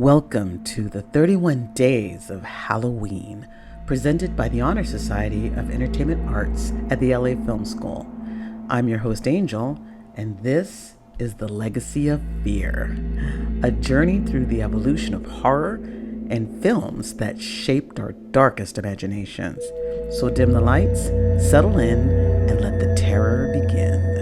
Welcome to the 31 Days of Halloween, presented by the Honor Society of Entertainment Arts at the LA Film School. I'm your host, Angel, and this is The Legacy of Fear, a journey through the evolution of horror and films that shaped our darkest imaginations. So dim the lights, settle in, and let the terror begin.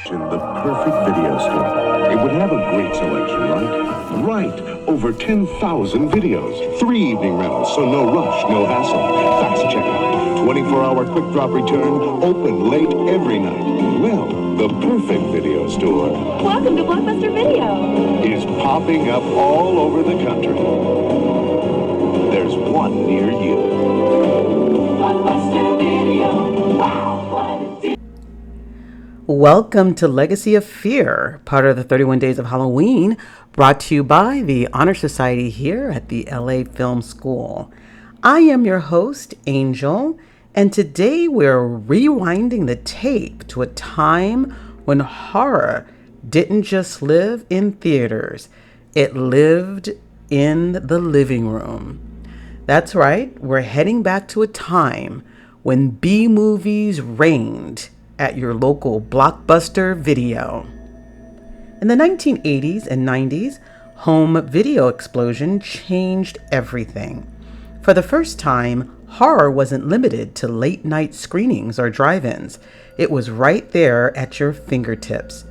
The perfect video store. It would have a great selection, right? Right. Over 10,000 videos. 3 evening rentals, so no rush, no hassle. Fast checkout. 24-hour quick drop return. Open late every night. Well, the perfect video store. Welcome to Blockbuster Video. Is popping up all over the country. There's one near you. Blockbuster Video. Wow. Welcome to Legacy of Fear, part of the 31 Days of Halloween, brought to you by the Honor Society here at the LA Film School. I am your host, Angel, and today we're rewinding the tape to a time when horror didn't just live in theaters, it lived in the living room. That's right, we're heading back to a time when B-movies reigned at your local Blockbuster Video. In the 1980s and 90s, home video explosion changed everything. For the first time, horror wasn't limited to late night screenings or drive-ins. It was right there at your fingertips.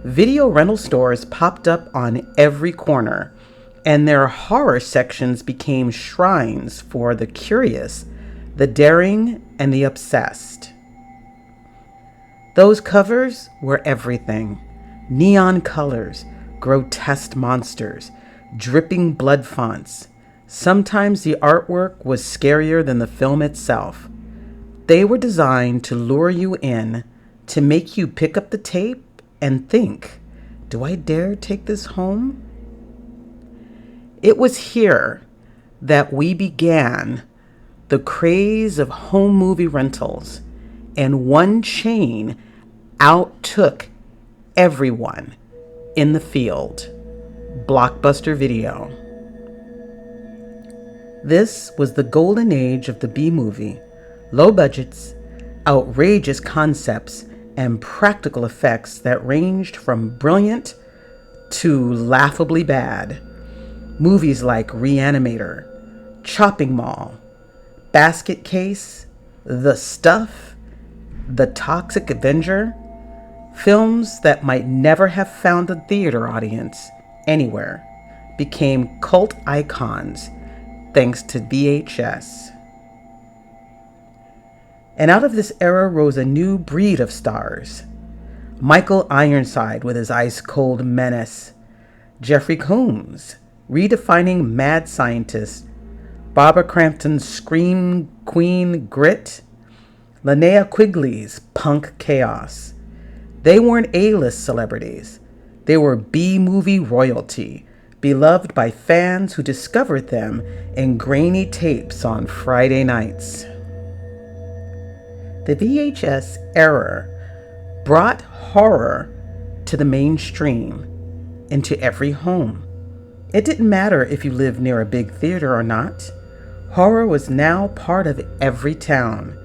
Video rental stores popped up on every corner, and their horror sections became shrines for the curious, the daring, and the obsessed. Those covers were everything. Neon colors, grotesque monsters, dripping blood fonts. Sometimes the artwork was scarier than the film itself. They were designed to lure you in, to make you pick up the tape and think, do I dare take this home? It was here that we began the craze of home movie rentals, and one chain outtook everyone in the field: Blockbuster Video. This was the golden age of the B-movie. Low budgets, outrageous concepts, and practical effects that ranged from brilliant to laughably bad. Movies like Re-Animator, Chopping Mall, Basket Case, The Stuff, The Toxic Avenger, films that might never have found a theater audience anywhere, became cult icons thanks to VHS. And out of this era rose a new breed of stars. Michael Ironside with his ice-cold menace, Jeffrey Combs redefining mad scientist, Barbara Crampton's scream queen grit, Linnea Quigley's punk chaos. They weren't A-list celebrities. They were B-movie royalty, beloved by fans who discovered them in grainy tapes on Friday nights. The VHS era brought horror to the mainstream, into every home. It didn't matter if you lived near a big theater or not. Horror was now part of every town.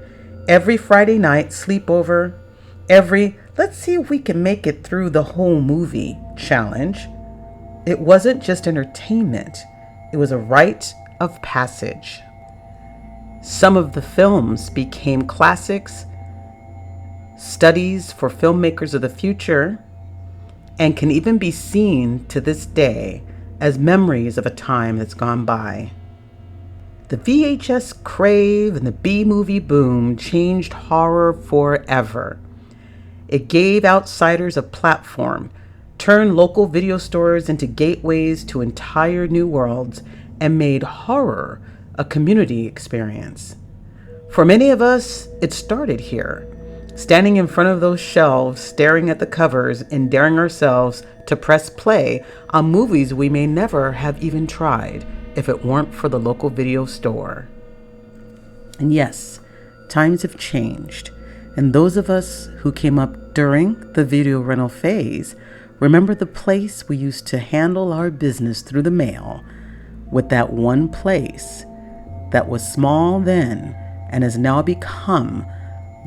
Every Friday night sleepover, every let's see if we can make it through the whole movie challenge. It wasn't just entertainment, it was a rite of passage. Some of the films became classics, studies for filmmakers of the future, and can even be seen to this day as memories of a time that's gone by. The VHS crave and the B-movie boom changed horror forever. It gave outsiders a platform, turned local video stores into gateways to entire new worlds, and made horror a community experience. For many of us, it started here, standing in front of those shelves, staring at the covers and daring ourselves to press play on movies we may never have even tried if it weren't for the local video store. And yes, times have changed, and those of us who came up during the video rental phase Remember the place we used to handle our business through the mail with that one place that was small then and has now become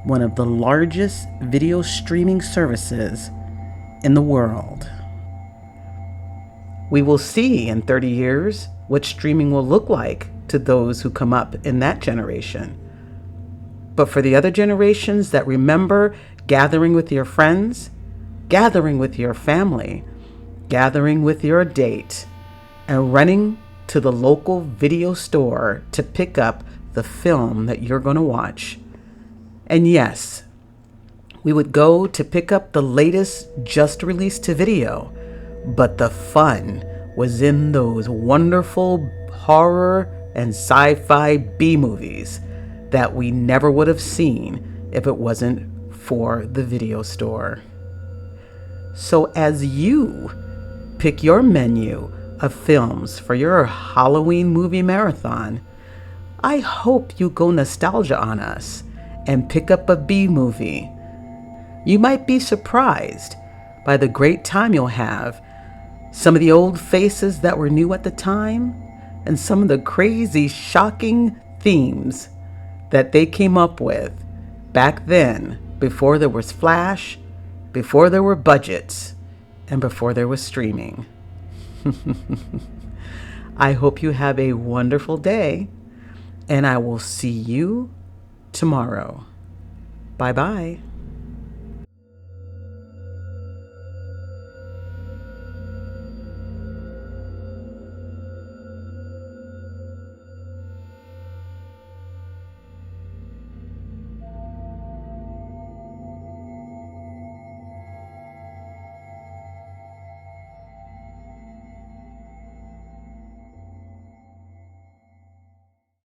one of the largest video streaming services in the world. We will see in 30 years what streaming will look like to those who come up in that generation. But for the other generations that remember gathering with your friends, gathering with your family, gathering with your date, and running to the local video store to pick up the film that you're going to watch. And yes, we would go to pick up the latest just released to video, but the fun was in those wonderful horror and sci-fi B movies that we never would have seen if it wasn't for the video store. So as you pick your menu of films for your Halloween movie marathon, I hope you go nostalgia on us and pick up a B movie. You might be surprised by the great time you'll have, some of the old faces that were new at the time, and some of the crazy, shocking themes that they came up with back then, before there was Flash, before there were budgets, and before there was streaming. I hope you have a wonderful day, and I will see you tomorrow. Bye-bye.